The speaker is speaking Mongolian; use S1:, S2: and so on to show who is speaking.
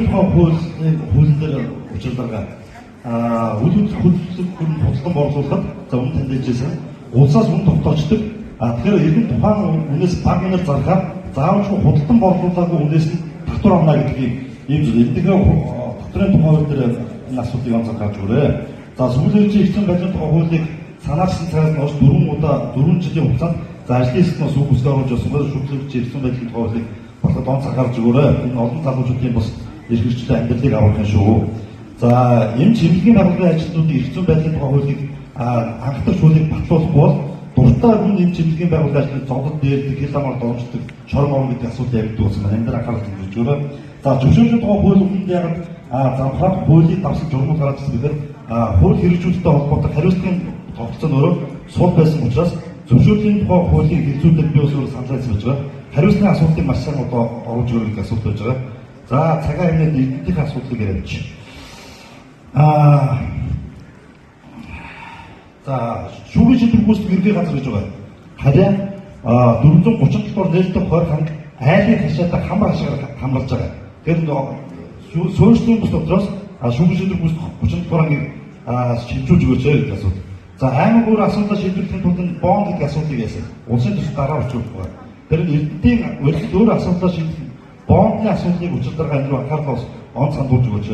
S1: тухай хууль дээр учирдарга үйл хөдлөлт худалдан борлуулахад за өмнө танд хэлжсэн улсаас үн тогтоочдөг. Тэгэхээр иргэн тухайн үнээс баг нэр зархаар заавалжгүй худалдан борлуулаагүй үнээс нь татвар авна гэдгийг ийм зүйл. Тэгэхээр татварын тухай хууль дээр энэ асуудлыг анзаарч өгөөрэй. За сүүлийн хэвчэн барилгын тухай хуулийг санаачсан цагаас нь 4 жилийн хугацаанд за ажлын хэсгээс үг үсгээ оруулж явсан шүүмжлэгч ирсэн байдлын тухай хуулийг болоод онц анхаарч өгөөрэй. Энэ олон залуучуудын бас эрх хэрэгжлийн амьдралыг аврах юм шүү. За энэ чиглэлийн байгууллагын ажилтнуудын эрх зүйн байдлын тухай хуулийг анхдагч хуулийг батлуулахгүй бол дуртай хүн энэ чиглэлийн байгууллагын ажилтнууд зодод дээрдэг, хил хамаар дормждог, чорм орон гэдэг асуудал явагддаг болсон байна. Энэ дээр анхаарал хандуулж өгөөрэй. За зөвшөөрлөгийн тухай хууль өмнөд яг замхраад хуулийг давсан журмууд гараад ирсэн гэхээр хууль хэрэгжүүлэлттэй холбоотой хариуцлагын тогтолцоо нь өөрөө сул байсан учраас зөвшөөрлийн тухай хуулийн хэрэгжүүлэлт би өөрөөр санал хэлж байгаа. Хариуцлагын асуудлыг маш сайн одоо оруулж өгөх гэдэг асуудал байж байгаа. За цагаан хэмнээд эдгээрх асуудлыг яриач. За шүүхийн шийдвэр гүйцэтгэх ерөнхий газар гэж байгаа. Харин 437 дугаар нээлттэй хойд ханг айлын хашаатай хамар хашаагаар хамгаалж байгаа. Тэгэхээр суурьшлийн бус дотроос шүүхийн шийдвэр гүйцэтгэх 37 дугаар ангийг шилжүүлж өгөөч гэдэг асуудал. За аймаг өөр асуудлаа шийдвэрлэхийн тулд бонд гэдэг асуудлыг яасан. Улсын төсөл дараа орчуулах байна. Тэр эрдэнтийн өөр асуудлаа шийдэх бондны асуудлыг учирдарга энэ рүү анхаарал онц хандуулж өгөөч.